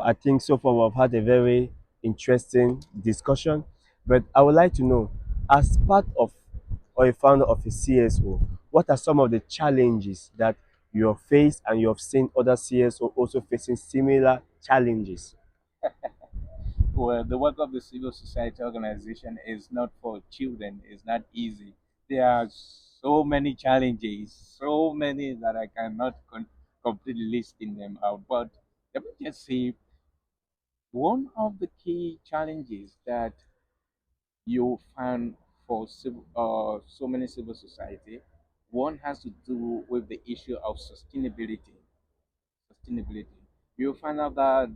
I think so far we've had a very interesting discussion, but I would like to know, as part of or a founder of a CSO, what are some of the challenges that you have faced and you have seen other CSO also facing similar challenges? Well, the work of the civil society organization is not for children. It's not easy. There are so many challenges, so many that I cannot completely listing them out. But let me just say one of the key challenges that you find for so many civil society, one has to do with the issue of sustainability. Sustainability. You'll find out that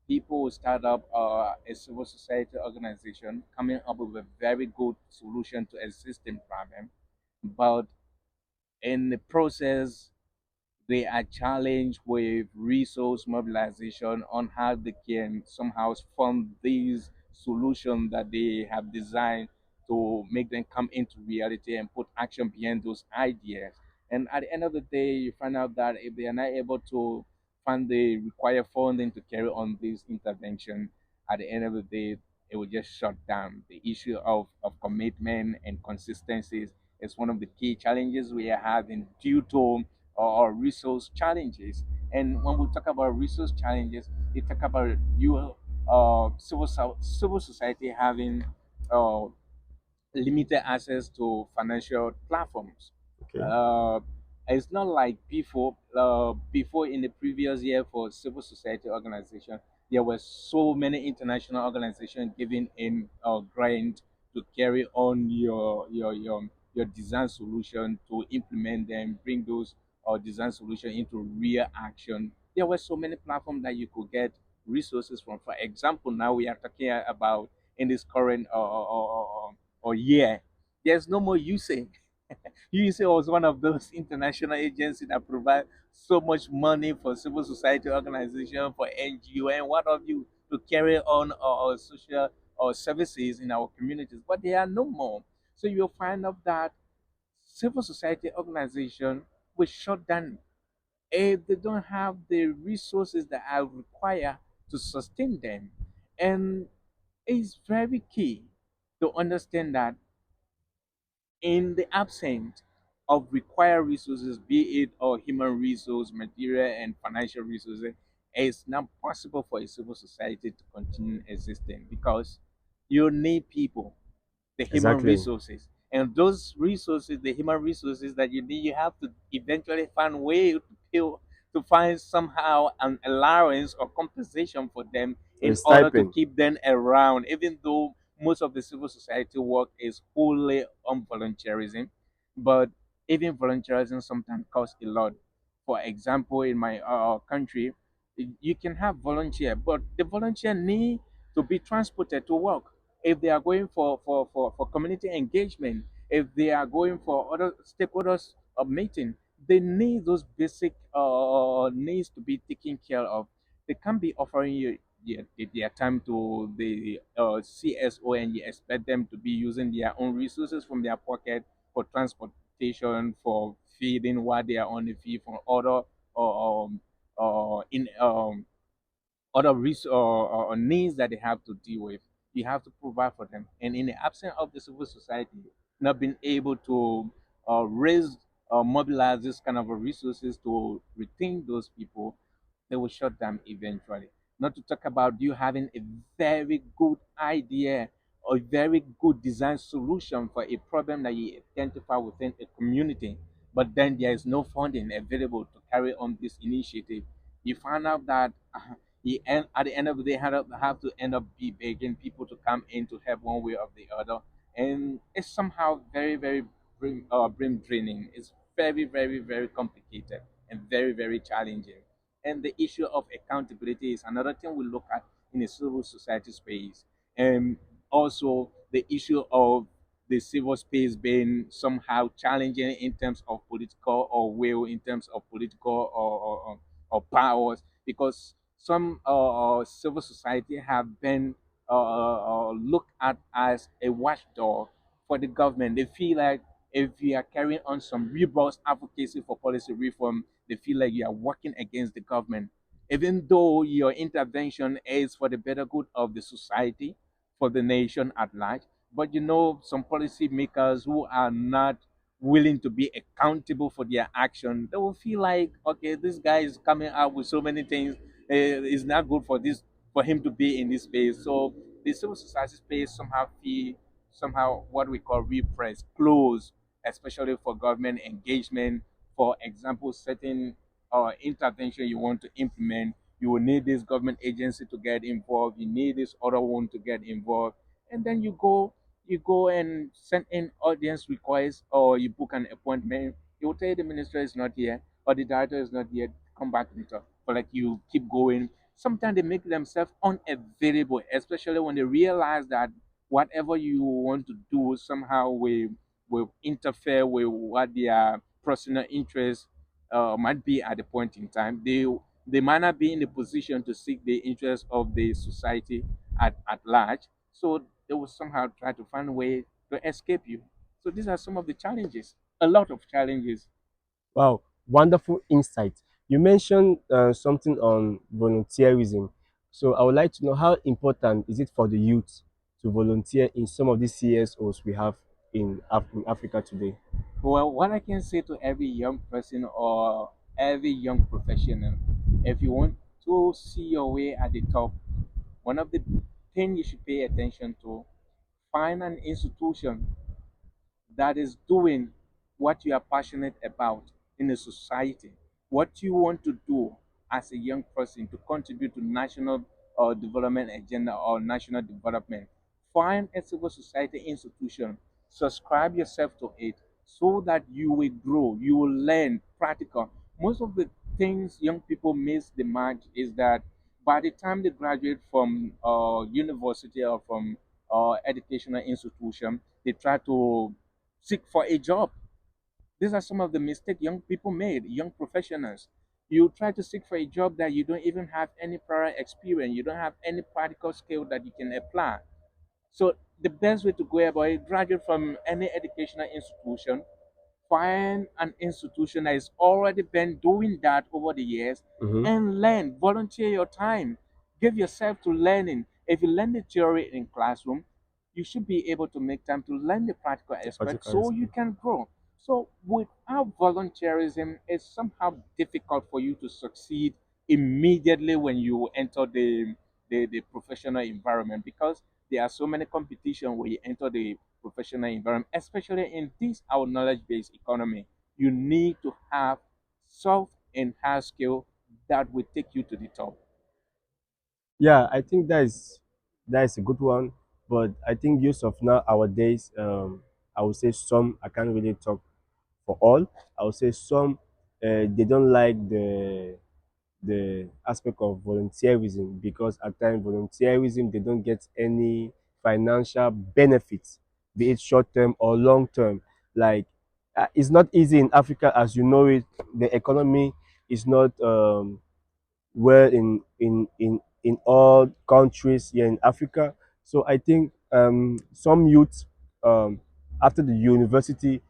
people will start up a civil society organization coming up with a very good solution to existing problem, but in the process they are challenged with resource mobilization on how they can somehow fund these solutions that they have designed to make them come into reality and put action behind those ideas. And at the end of the day, you find out that if they are not able to fund the required funding to carry on this intervention, at the end of the day, it will just shut down. The issue of commitment and consistency is one of the key challenges we are having due to or resource challenges. And when we talk about resource challenges, we talk about civil society having uh, limited access to financial platforms. Okay. Uh, it's not like before. Before in the previous year for civil society organization, there were so many international organizations giving in grant to carry on your design solution to implement them, bring those design solution into real action. There were so many platforms that you could get resources from. For example, now we are talking about in this current or year, there's no more USAID. USAID was one of those international agencies that provide so much money for civil society organization, for NGO, and what have you to carry on our social services in our communities. But they are no more. So you'll find out that civil society organization will shut down if they don't have the resources that are required to sustain them. And it's very key to understand that in the absence of required resources, be it or human resource, material and financial resources, it's not possible for a civil society to continue existing because you need people, the human Exactly. resources. And those resources, the human resources that you need, you have to eventually find a way to pay, to find somehow an allowance or compensation for them A in order to stipend. keep them around, even though most of the civil society work is wholly on volunteerism. But even volunteerism sometimes costs a lot. For example, in my country, you can have volunteer, but the volunteer need to be transported to work if they are going for community engagement, if they are going for other stakeholders of meeting, they need those basic needs to be taken care of. They can't be offering you their time to the CSO and you expect them to be using their own resources from their pocket for transportation, for feeding while they are on the field, for other in other or needs that they have to deal with. You have to provide for them. And in the absence of the civil society not being able to raise or mobilize this kind of resources to retain those people, they will shut down eventually. Not to talk about you having a very good idea or very good design solution for a problem that you identify within a community, but then there is no funding available to carry on this initiative. You find out that at the end of the day have to end up be begging people to come in to help one way or the other, and it's somehow very brain draining. It's very complicated and very challenging. And the issue of accountability is another thing we look at in a civil society space, and also the issue of the civil space being somehow challenging in terms of political or will, in terms of political or powers, because some civil society have been looked at as a watchdog for the government. They feel like if you are carrying on some robust advocacy for policy reform, they feel like you are working against the government. even though your intervention is for the better good of the society, for the nation at large. But some policy makers who are not willing to be accountable for their action, they will feel like, okay, this guy is coming out with so many things. It's not good for this for him to be in this space. So the civil society space somehow feel somehow what we call repressed, closed, especially for government engagement. For example, certain intervention you want to implement, you will need this government agency to get involved. You need this other one to get involved, and then you go and send in audience requests, or you book an appointment. You will tell the minister is not here or the director is not here. Come back later. But like you keep going. Sometimes they make themselves unavailable, especially when they realize that whatever you want to do somehow will interfere with what their personal interests might be at the point in time. They might not be in the position to seek the interests of the society at large. So they will somehow try to find a way to escape you. So these are some of the challenges, a lot of challenges. Wow, wonderful insight. You mentioned something on volunteerism. So I would like to know how important is it for the youth to volunteer in some of these CSOs we have in Africa today? Well, what I can say to every young person or every young professional, if you want to see your way at the top, one of the things you should pay attention to, find an institution that is doing what you are passionate about in a society, what you want to do as a young person to contribute to national or development agenda or national development. Find a civil society institution, subscribe yourself to it so that you will grow, you will learn practical. Most of the things young people miss the mark is that by the time they graduate from university or from educational institution, they try to seek for a job. These are some of the mistakes young people made, young professionals. You try to seek for a job that you don't even have any prior experience, you don't have any practical skill that you can apply. So the best way to go about it, graduate from any educational institution, find an institution that has already been doing that over the years Mm-hmm. and learn. Volunteer your time. Give yourself to learning. If you learn the theory in classroom, you should be able to make time to learn the practical aspect Practical so you aspect. can grow. So without volunteerism, it's somehow difficult for you to succeed immediately when you enter the professional environment, because there are so many competition when you enter the professional environment, especially in this our knowledge-based economy. You need to have soft and hard skill that will take you to the top. Yeah, I think that is a good one. But I think use of nowadays, I would say some, I can't really talk for all. I would say some, they don't like the aspect of volunteerism because at times volunteerism they don't get any financial benefits, be it short term or long term. Like it's not easy in Africa as you know it. The economy is not well in all countries here in Africa. So I think some youth um, after the university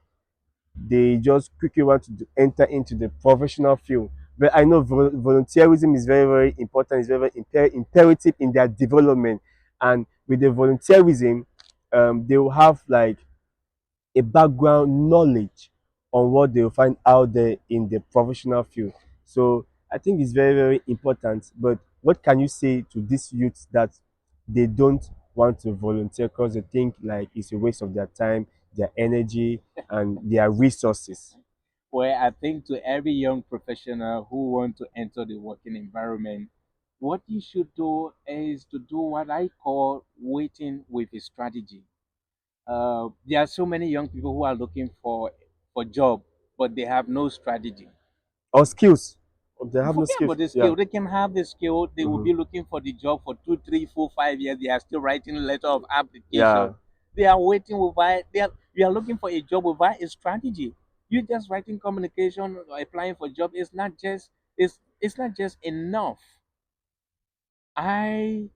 they just quickly want to enter into the professional field. But I know volunteerism is very, very important. It's very, very imperative in their development. And with the volunteerism, they will have like a background knowledge on what they will find out there in the professional field. So I think it's very, very important. But what can you say to these youths that they don't want to volunteer because they think like it's a waste of their time, their energy, and their resources? Where I think to every young professional who want to enter the working environment, what you should do is to do what I call waiting with a strategy. There are so many young people who are looking for job, but they have no strategy. Or skills. They have no Forget skills. about the Yeah. skill. They can have the skill. They will Hmm. be looking for the job for 2, 3, 4, 5 years. They are still writing letter of Yeah. application. They are waiting without. You are looking for a job without a strategy. You just writing communication or applying for job is not just. It's not just enough. I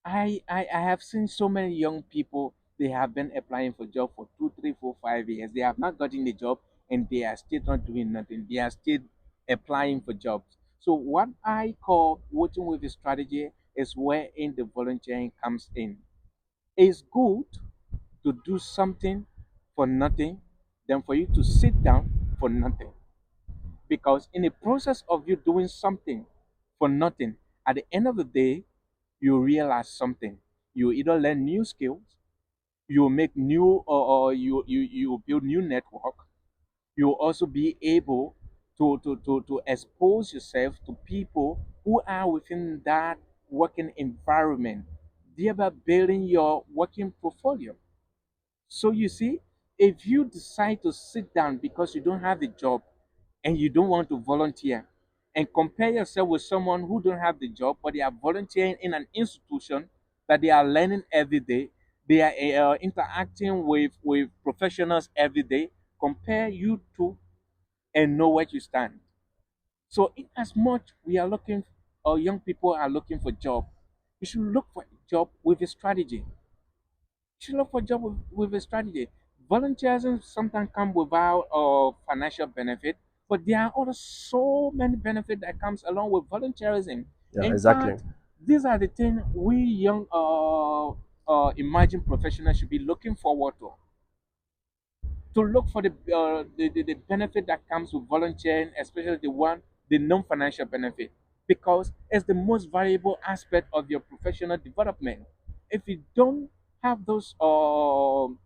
I have seen so many young people. They have been applying for job for 2, 3, 4, 5 years. They have not gotten the job, and they are still not doing nothing. They are still applying for jobs. So what I call working with a strategy is wherein the volunteering comes in. It's good to do something for nothing than for you to sit down for nothing. Because in the process of you doing something for nothing, at the end of the day, you realize something. You either learn new skills, you make new or you build new network. You'll also be able to expose yourself to people who are within that working environment, thereby building your working portfolio. So you see, if you decide to sit down because you don't have a job and you don't want to volunteer, and compare yourself with someone who don't have the job but they are volunteering in an institution that they are learning every day, they are interacting with professionals every day. Compare you two and know where you stand. So, in as much we are looking, or young people are looking for job, you should look for a job with a strategy. Should look for a job with a strategy. Volunteerism sometimes come without financial benefit, but there are also so many benefits that comes along with volunteerism. Yeah, In exactly. fact, these are the things we young emerging professionals should be looking forward to look for the benefit that comes with volunteering, especially the non-financial benefit, because it's the most valuable aspect of your professional development. If you don't have those or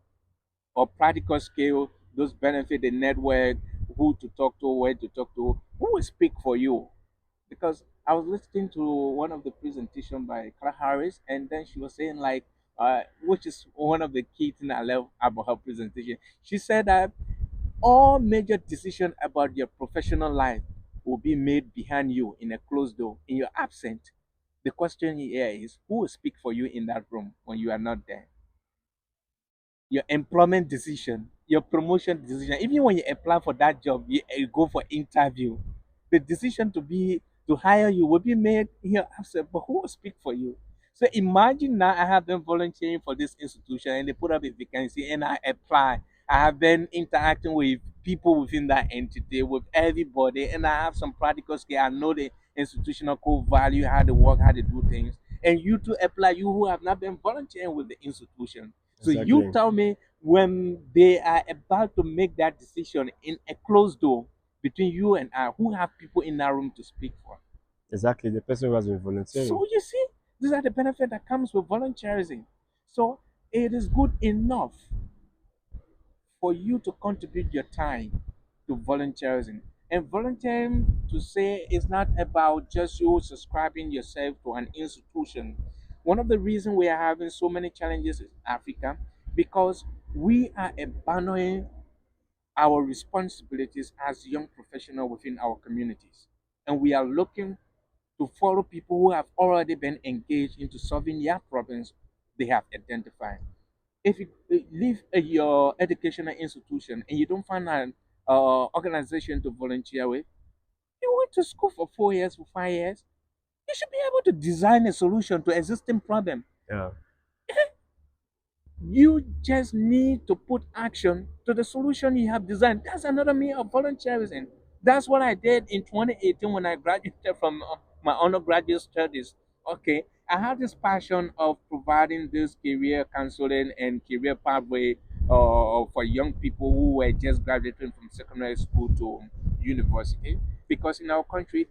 practical skill, those benefit, the network, who to talk to, where to talk to, who will speak for you? Because I was listening to one of the presentation by Clara Harris, and then she was saying like, which is one of the key things I love about her presentation. She said that all major decisions about your professional life will be made behind you in a closed door. In your absence, the question here is who will speak for you in that room when you are not there? Your employment decision, your promotion decision, even when you apply for that job, you go for interview, the decision to hire you will be made here absent, but who will speak for you? So imagine now I have been volunteering for this institution and they put up a vacancy and I apply. I have been interacting with people within that entity, with everybody, and I have some practical skill. I know the institutional core value, how they work, how they do things. And you to apply, you who have not been volunteering with the institution. So you Exactly. tell me when they are about to make that decision in a closed door between you and I, who have people in that room to speak for? Exactly. The person who has been volunteering. So you see, these are the benefits that comes with volunteerism. So it is good enough for you to contribute your time to volunteerism. And volunteering to say is not about just you subscribing yourself to an institution. One of the reasons we are having so many challenges in Africa because we are abandoning our responsibilities as young professionals within our communities. And we are looking to follow people who have already been engaged into solving their problems they have identified. If you leave your educational institution and you don't find an organization to volunteer with, you went to school for 4 years, for 5 years, you should be able to design a solution to existing problem. Yeah. You just need to put action to the solution you have designed. That's another mean of volunteerism. That's what I did in 2018 when I graduated from my undergraduate studies. Okay, I had this passion of providing this career counseling and career pathway for young people who were just graduating from secondary school to university. Because in our country,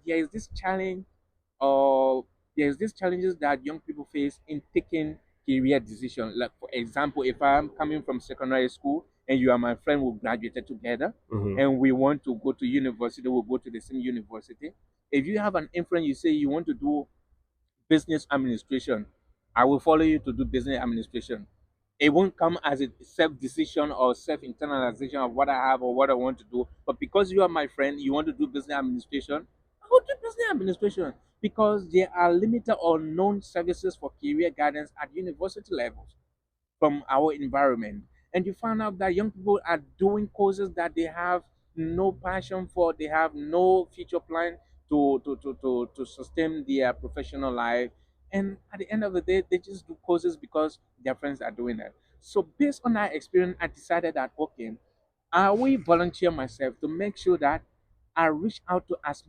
uh, there's these challenges that young people face in taking career decision. Like for example, if I'm coming from secondary school and you are my friend, we graduated together, Mm-hmm. and we want to go to university, we'll go to the same university. If you have an influence, you say you want to do business administration, I will follow you to do business administration. It won't come as a self decision or self internalization of what I have or what I want to do. But because you are my friend, you want to do business administration, I will do business administration because there are limited or known services for career guidance at university levels from our environment. And you find out that young people are doing courses that they have no passion for, they have no future plan to sustain their professional life. And at the end of the day, they just do courses because their friends are doing that. So based on that experience, I decided that okay, I will volunteer myself to make sure that I reach out to as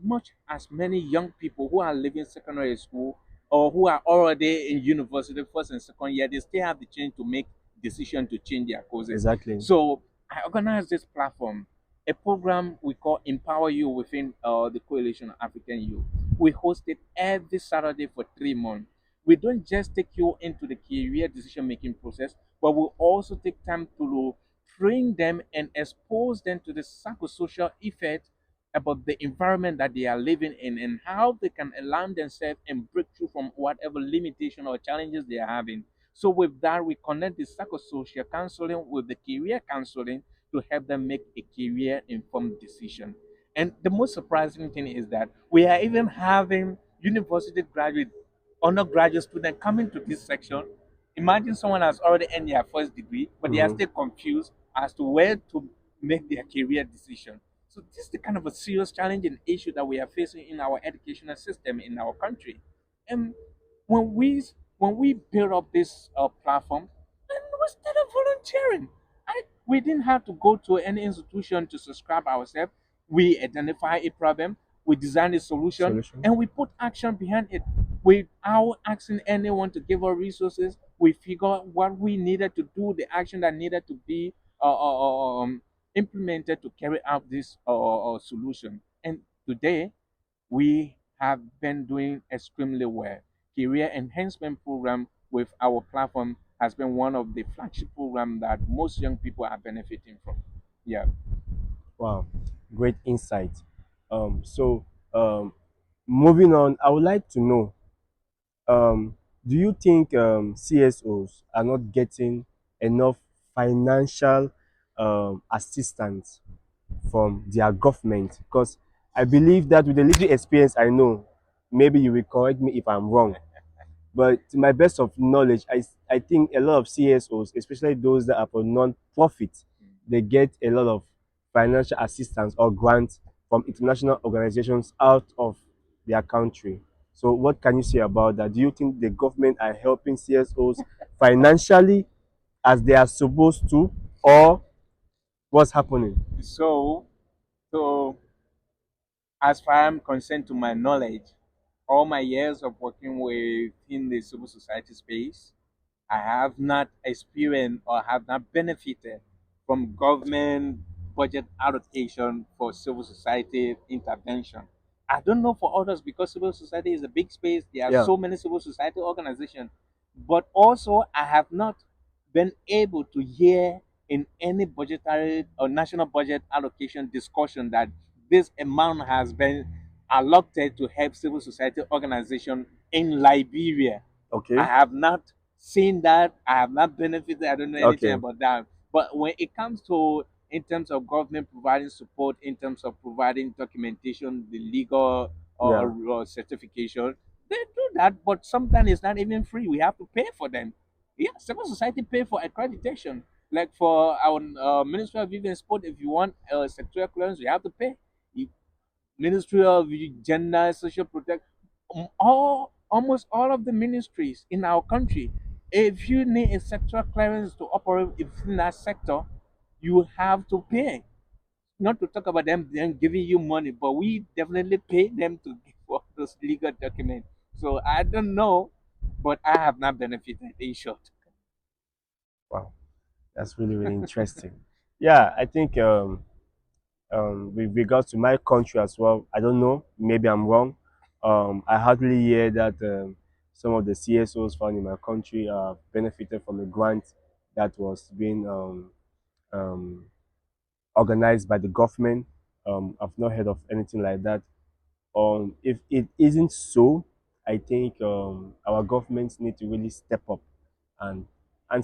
many young people who are leaving secondary school or who are already in university first and second year. They still have the chance to make decision to change their courses. Exactly. So I organized this platform, a program we call Empower You within the Coalition of African Youth. We host it every Saturday for 3 months. We don't just take you into the career decision making process, but we also take time to train them and expose them to the psychosocial effect about the environment that they are living in and how they can align themselves and break through from whatever limitation or challenges they are having. So with that, we connect the psychosocial counseling with the career counseling to help them make a career informed decision. And the most surprising thing is that we are even having university graduate, undergraduate students coming to this section. Imagine someone has already earned their first degree, but they are Mm-hmm. still confused as to where to make their career decision. So this is the kind of a serious challenge and issue that we are facing in our educational system in our country. And when we when we build up this platform, and we started volunteering. We didn't have to go to any institution to subscribe ourselves. We identify a problem, we design a solution, Solution. and we put action behind it. Without asking anyone to give us resources, we figure out what we needed to do, the action that needed to be implemented to carry out this solution. And today, we have been doing extremely well. Career enhancement program with our platform has been one of the flagship program that most young people are benefiting from. Yeah. Wow, great insight. So, moving on, I would like to know, do you think CSOs are not getting enough financial assistance from their government? Because I believe that with the little experience I know, maybe you will correct me if I'm wrong. But to my best of knowledge, I think a lot of CSOs, especially those that are for non-profit, they get a lot of financial assistance or grants from international organizations out of their country. So what can you say about that? Do you think the government are helping CSOs financially as they are supposed to, or what's happening? So, so as far as I'm concerned, to my knowledge, all my years of working within the civil society space, I have not experienced or have not benefited from government budget allocation for civil society intervention. I don't know for others because civil society is a big space. There are Yeah. so many civil society organizations, but also I have not been able to hear in any budgetary or national budget allocation discussion that this amount has been allotted to help civil society organization in Liberia. I Okay. have not seen that. I have not benefited. I don't know anything Okay. about that. But when it comes to in terms of government providing support, in terms of providing documentation, the legal Yeah. or certification, they do that. But sometimes it's not even free. We have to pay for them. Yeah, civil society pay for accreditation. Like for our Ministry of Youth and Sport, if you want sectorial clearance, you have to pay. You Ministry of Gender Social Protection, almost all of the ministries in our country. If you need a sectoral clearance to operate within that sector, you have to pay. Not to talk about them giving you money, but we definitely pay them to give all those legal documents. So I don't know, but I have not benefited in short. Wow. That's really, really interesting. Yeah, I think with regards to my country as well, I don't know, maybe I'm wrong. I hardly hear that some of the CSOs found in my country benefited from a grant that was being um, organized by the government. I've not heard of anything like that. If it isn't so, I think our governments need to really step up and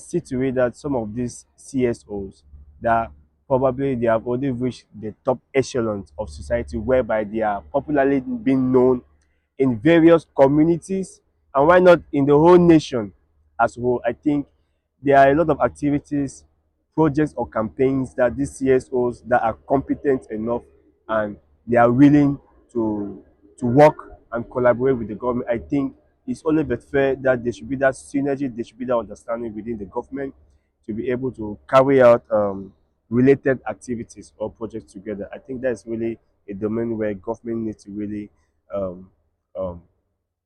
see to it that some of these CSOs that probably they have already reached the top echelons of society whereby they are popularly being known in various communities and why not in the whole nation as well. I think there are a lot of activities, projects or campaigns that these CSOs that are competent enough and they are willing to work and collaborate with the government. I think it's only but fair that there should be that synergy, there should be that understanding within the government to be able to carry out related activities or projects together. I think that's really a domain where government needs to really um, um,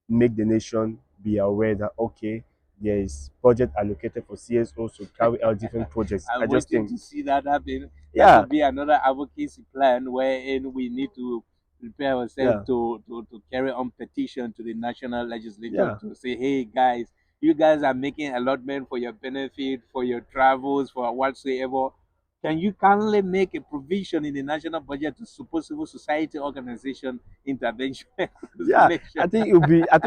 make the nation be aware that okay, there is budget allocated for CSOs to carry out different projects. I I'm just waiting think, to see that happen. That will yeah, be another advocacy plan wherein we need to prepare ourselves yeah, to carry on petition to the national legislature yeah, to say, hey guys, you guys are making allotment for your benefit, for your travels, for whatsoever. Can you kindly make a provision in the national budget to support civil society organization intervention and yeah. coordination? I think it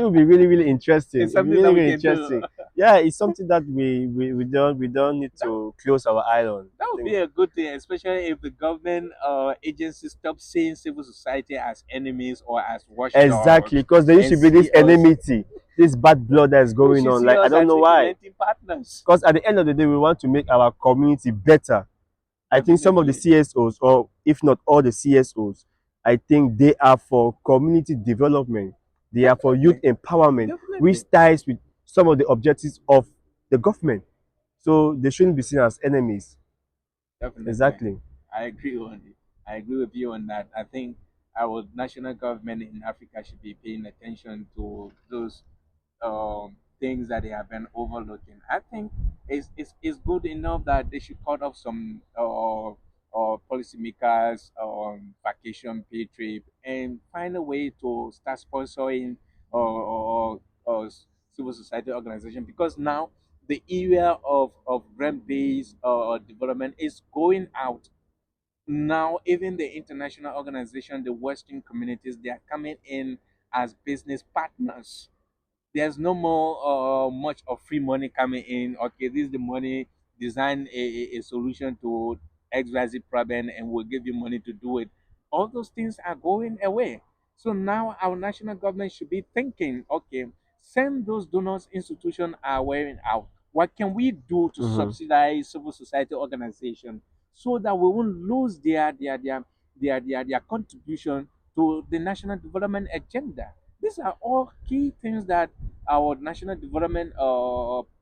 will be really, really interesting. It's It'll be something really, that we really can do. interesting. Yeah, it's something that we don't need That to close our eye on. That I would think be a good thing, especially if the government agencies stop seeing civil society as enemies or as exactly watchdogs because there used and to be this see us. enmity, this bad blood that is We going should on. see Like I us don't as know why. implementing partners. Because at the end of the day, we want to make our community better. I think some of the Definitely, CSOs, or if not all the CSOs, I think they are for community development. They are for youth definitely, empowerment, definitely, which ties with some of the objectives of the government. So they shouldn't be seen as enemies. definitely. Exactly. I agree on it. I agree with you on that. I think our national government in Africa should be paying attention to those things that they have been overlooking. I think it's good enough that they should cut off some policymakers vacation pay trip and find a way to start sponsoring civil society organization because now the area of grant-based development is going out now. Even the international organization, the Western communities, they are coming in as business partners. There's no more much of free money coming in. Okay, this is the money. Design a solution to XYZ problem, and we'll give you money to do it. All those things are going away. So now our national government should be thinking, okay, send those donors institutions are wearing out. What can we do to Mm-hmm. subsidize civil society organization so that we won't lose their contribution to the national development agenda? These are all key things that our national development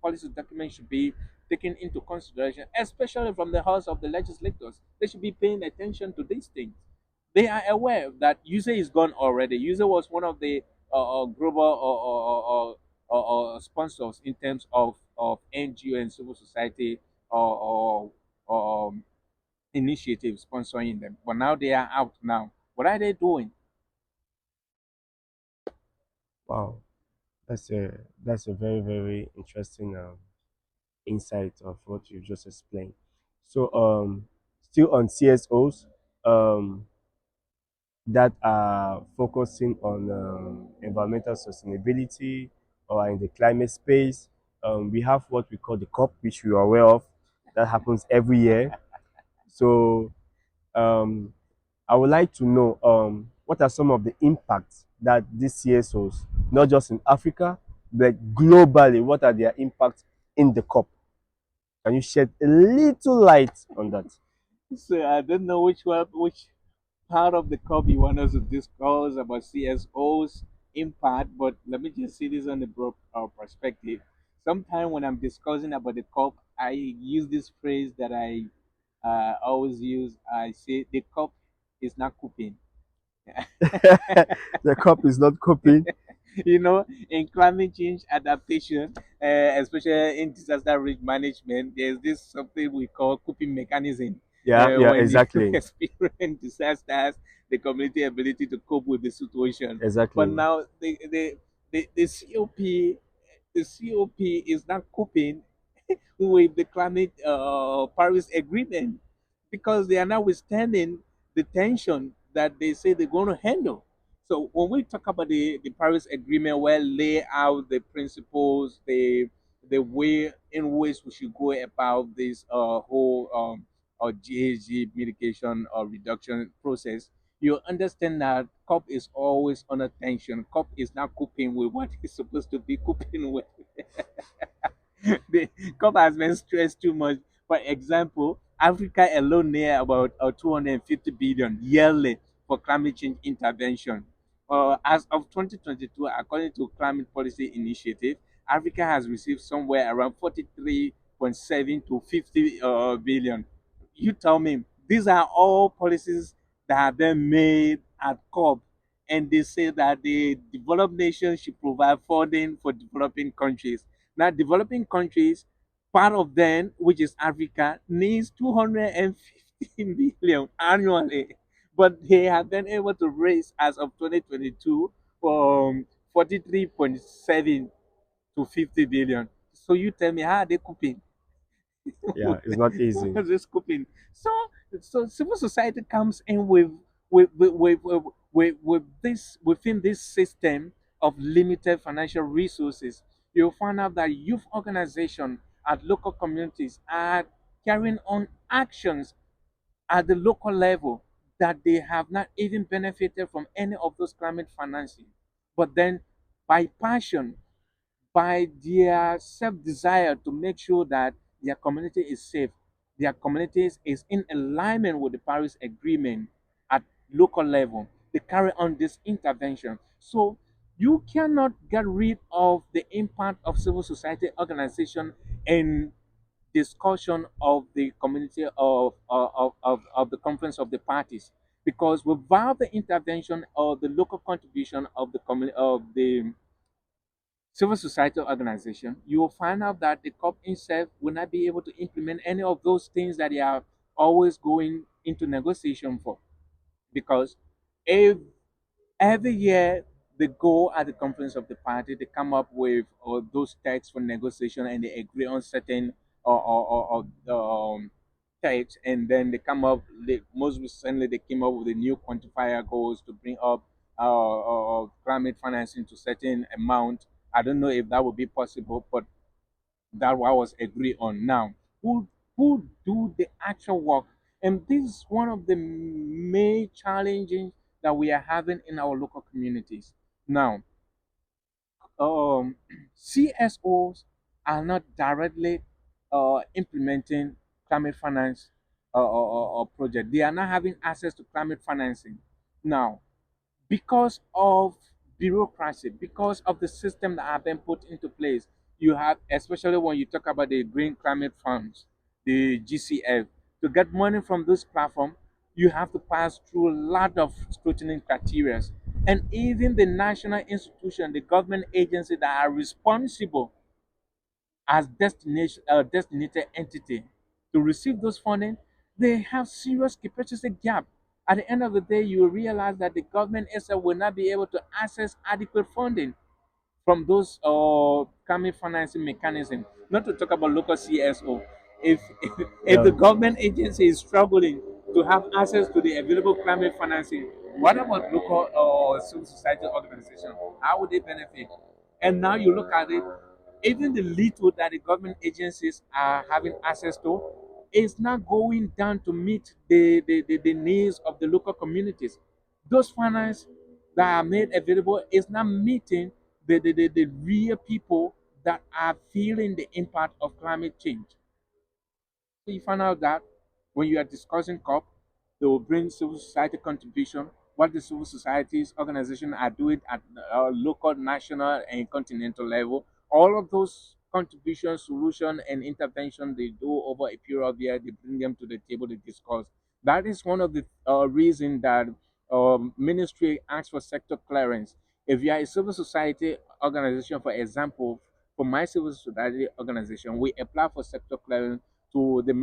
policy document should be taken into consideration, especially from the House of the Legislators. They should be paying attention to these things. They are aware that user is gone already. User was one of the global sponsors in terms of NGO and civil society or initiatives sponsoring them. But now they are out now. What are they doing? Wow, that's a very, very interesting insight of what you just explained. So still on CSOs, um, that are focusing on environmental sustainability or in the climate space. We have what we call the COP, which we are aware of. That happens every year. So um, I would like to know what are some of the impacts that these CSOs, not just in Africa, but globally, what are their impacts in the COP? Can you shed a little light on that? So I don't know which part of the cup you want us to discuss about CSOs impact, but let me just see this on the broad perspective. Sometimes when I'm discussing about the cup, I use this phrase that I always use. I say the cup is not cooking. The COP is not coping. In climate change adaptation, especially in disaster risk management, there's this something we call coping mechanism. Yeah, yeah, When you exactly, experience disasters, the community ability to cope with the situation. But exactly. now the COP is not coping with the climate Paris Agreement because they are now withstanding the tension that they say they're going to handle. So when we talk about the Paris Agreement, where lay out the principles, the way in which we should go about this whole GHG mitigation or reduction process, you understand that COP is always under tension. COP is not coping with what it's supposed to be coping with. The COP has been stressed too much. For example, Africa alone near about 250 billion yearly for climate change intervention. As of 2022, according to Climate Policy Initiative, Africa has received somewhere around 43.7 to 50 billion. You tell me, these are all policies that have been made at COP, and they say that the developed nations should provide funding for developing countries. Now, developing countries, part of them, which is Africa, needs 250 billion annually, but they have been able to raise as of 2022 from 43.7 to 50 billion. So you tell me, how are they coping? Yeah, it's not easy. This coping. So, so civil society comes in with this within this system of limited financial resources. You'll find out that youth organization at local communities are carrying on actions at the local level that they have not even benefited from any of those climate financing. But then by passion, by their self desire to make sure that their community is safe, their communities is in alignment with the Paris Agreement at local level. They carry on this intervention. So you cannot get rid of the impact of civil society organization in discussion of the community of the conference of the parties, because without the intervention or the local contribution of the of the civil society organization, you will find out that the COP itself will not be able to implement any of those things that they are always going into negotiation for. Because if every year they go at the conference of the party, they come up with those texts for negotiation and they agree on certain texts, and then they come up. Most recently, they came up with a new quantifier goals to bring up climate financing to certain amount. I don't know if that would be possible, but that what was agreed on. Now, who do the actual work? And this is one of the main challenges that we are having in our local communities. Now, um, CSOs are not directly implementing climate finance or project. They are not having access to climate financing. Now, because of bureaucracy, because of the system that have been put into place, you have, especially when you talk about the Green Climate Funds, the GCF, to get money from this platform, you have to pass through a lot of scrutiny criteria. And even the national institution, the government agency that are responsible as designated entity to receive those funding, they have serious capacity gap. At the end of the day, you will realize that the government itself will not be able to access adequate funding from those climate financing mechanism. Not to talk about local CSO. If Yeah, the government agency is struggling to have access to the available climate financing, what about local civil society organization? How would they benefit? And now you look at it, even the little that the government agencies are having access to is not going down to meet the needs of the local communities. Those finance that are made available is not meeting the real people that are feeling the impact of climate change. So you find out that when you are discussing COP, they will bring civil society contribution, what the civil societies organization are doing at local, national, and continental level. All of those contributions, solution, and intervention they do over a period of year, they bring them to the table to discuss. That is one of the reason that ministry asks for sector clearance. If you are a civil society organization, for example, for my civil society organization, we apply for sector clearance to the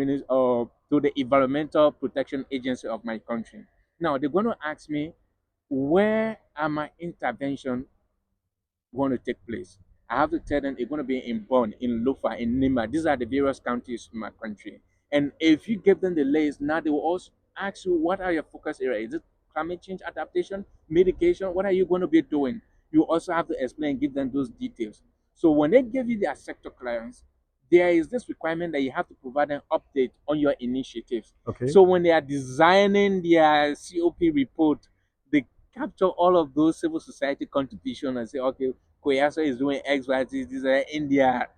to the Environmental Protection Agency of my country. Now they're going to ask me where are my intervention going to take place. I have to tell them it's going to be in Bonn, in Lufa, in Nima. These are the various counties in my country. And if you give them the list, now they will also ask you what are your focus areas. Is it climate change adaptation, mitigation? What are you going to be doing? You also have to explain, give them those details. So when they give you their sector clearance, there is this requirement that you have to provide an update on your initiatives. okay. So when they are designing their COP report, they capture all of those civil society contribution and say, okay, Koyasa is doing X, Y, Z. These are in their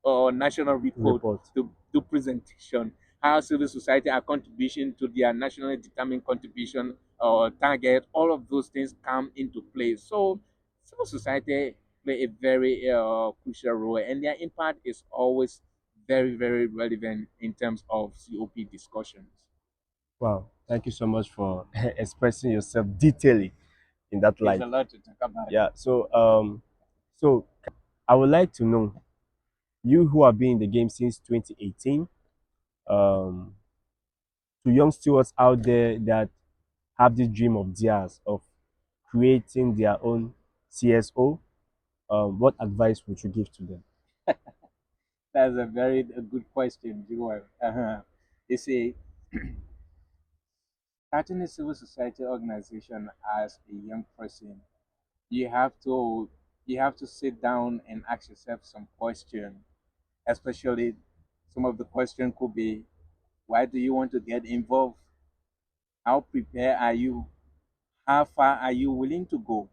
national report Report. to presentation. How civil society are contribution to their nationally determined contribution or target. All of those things come into play. So civil society play a very crucial role, and their impact is always very, very relevant in terms of COP discussions. Wow. Thank you so much for expressing yourself detailedly in that There's light. a lot to talk about. Yeah. So I would like to know, you who have been in the game since 2018, um, to young stewards out there that have this dream of theirs of creating their own CSO, what advice would you give to them? That's a very good question, Joel. You see, starting a civil society organization as a young person, you have to you have to sit down and ask yourself some questions. Especially, some of the question could be, why do you want to get involved? How prepared are you? How far are you willing to go?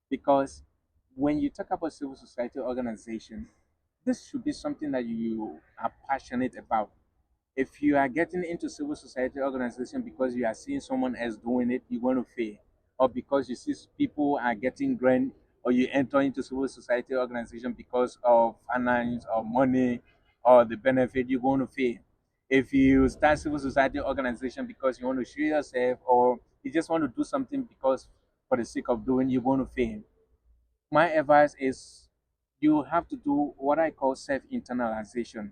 Because when you talk about civil society organization, this should be something that you are passionate about. If you are getting into civil society organization because you are seeing someone else doing it, you're going to fail. Or because you see people are getting grant, or you enter into civil society organization because of finance or money or the benefit, you're going to fail. If you start civil society organization because you want to show yourself, or you just want to do something because for the sake of doing, you're going to fail. My advice is, you have to do what I call self internalization.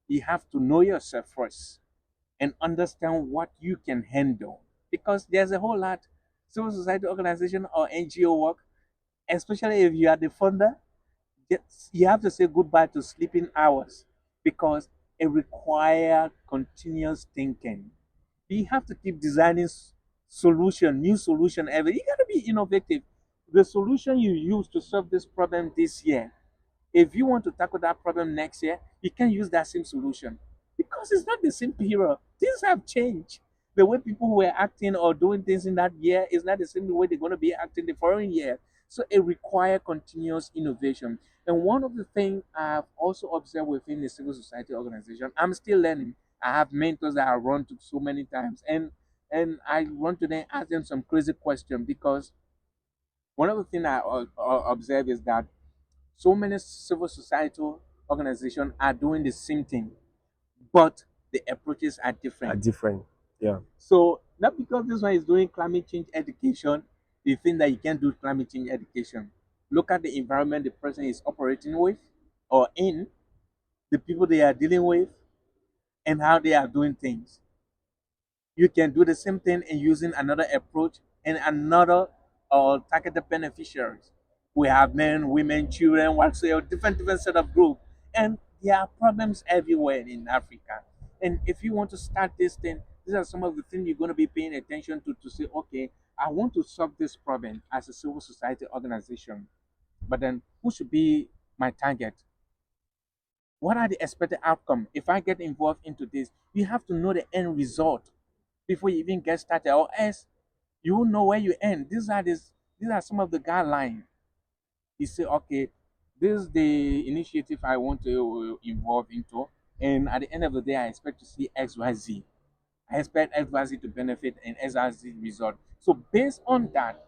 You have to know yourself first and understand what you can handle. Because there's a whole lot civil society organization or NGO work, especially if you are the founder, you have to say goodbye to sleeping hours because it requires continuous thinking. You have to keep designing new solution every. You gotta be innovative. The solution you use to solve this problem this year, if you want to tackle that problem next year, you can use that same solution because it's not the same period. Things have changed. The way people were acting or doing things in that year is not the same way they're going to be acting the following year. So it requires continuous innovation. And one of the things I've also observed within the civil society organization, I'm still learning. I have mentors that I run to so many times, and I run to them, ask them some crazy question because one of the things I observe is that so many civil society organizations are doing the same thing, but the approaches are Are different. different. Yeah. So not because this one is doing climate change education, you think that you can do climate change education. Look at the environment the person is operating with or in, the people they are dealing with, and how they are doing things. You can do the same thing and using another approach and another targeted beneficiaries. We have men, women, children, whatsoever, different set of group, and there are problems everywhere in Africa. And if you want to start this thing, these are some of the things you're going to be paying attention to say, okay, I want to solve this problem as a civil society organization. But then, who should be my target? What are the expected outcome? If I get involved into this, you have to know the end result before you even get started, or else you will know where you end. These are some of the guidelines. You say, okay, this is the initiative I want to involve into, and at the end of the day, I expect to see XYZ. I expect XYZ to benefit and XYZ result. So based on that,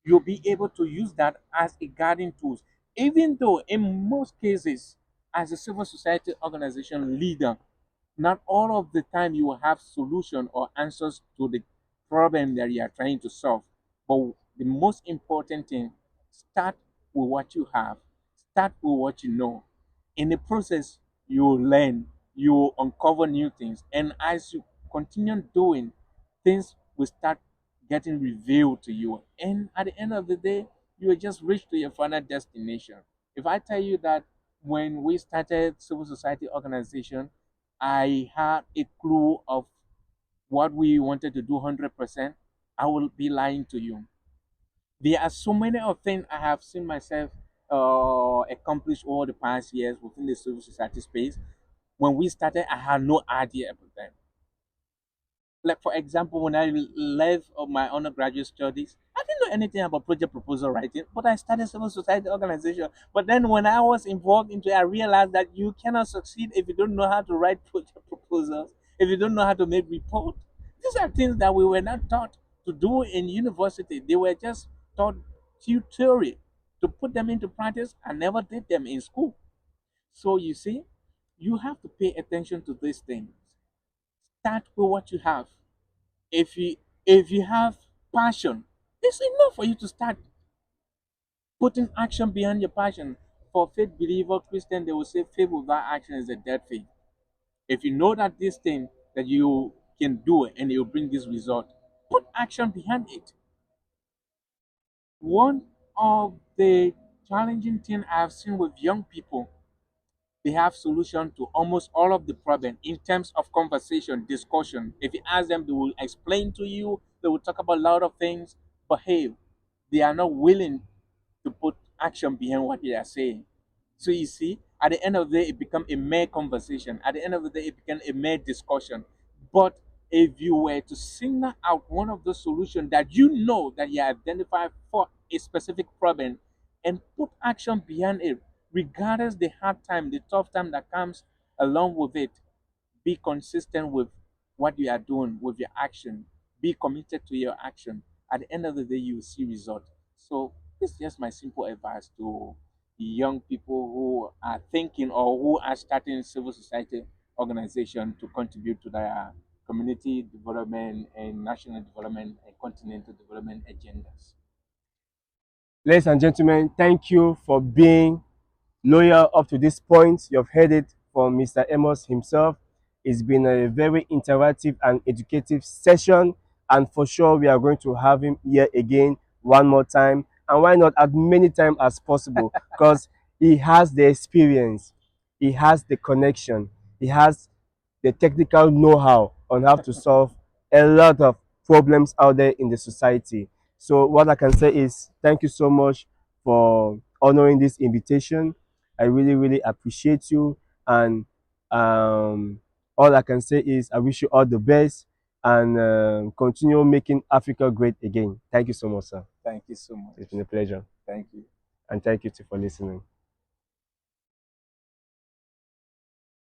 you'll be able to use that as a guiding tool. Even though in most cases, as a civil society organization leader, not all of the time you will have solution or answers to the problem that you are trying to solve. But the most important thing, start with what you have, start with what you know. In the process, you will learn, you will uncover new things, and as you continue doing, things will start getting revealed to you. And at the end of the day, you will just reach to your final destination. If I tell you that when we started civil society organization, I had a clue of what we wanted to do 100%, I will be lying to you. There are so many of things I have seen myself accomplish over the past years within the civil society space. When we started, I had no idea about them. Like for example, when I left of my undergraduate studies, I didn't know anything about project proposal writing, but I started civil society organization. But then when I was involved into it, I realized that you cannot succeed if you don't know how to write project proposals, if you don't know how to make report. These are things that we were not taught to do in university. They were just taught theory. To put them into practice, I never did them in school. So you see, you have to pay attention to these things. Start with what you have. If you have passion, it's enough for you to start putting action behind your passion. For faith believer Christian, they will say faith without action is a dead faith. If you know that this thing that you can do it and it will bring this result, put action behind it. One of the challenging thing I've seen with young people, they have solution to almost all of the problem in terms of conversation, discussion. If you ask them, they will explain to you, they will talk about a lot of things, but hey, they are not willing to put action behind what they are saying. So you see, at the end of the day, it become a mere conversation. At the end of the day, it became a mere discussion. But if you were to single out one of those solutions that you know that you identify for a specific problem and put action behind it, regardless the hard time, the tough time that comes along with it, be consistent with what you are doing with your action. Be committed to your action. At the end of the day, you will see result. So this is just my simple advice to young people who are thinking or who are starting civil society organization to contribute to their community development and national development and continental development agendas. Ladies and gentlemen, thank you for being loyal up to this point. You've heard it from Mr. Amos himself. It's been a very interactive and educative session, and for sure, we are going to have him here again one more time. And why not as many times as possible? Because he has the experience, he has the connection, he has the technical know-how on how to solve a lot of problems out there in the society. So what I can say is thank you so much for honoring this invitation. I really, really appreciate you. And um, all I can say is I wish you all the best and continue making Africa great again. Thank you so much, sir. Thank you so much. It's been a pleasure. Thank you. And thank you too for listening.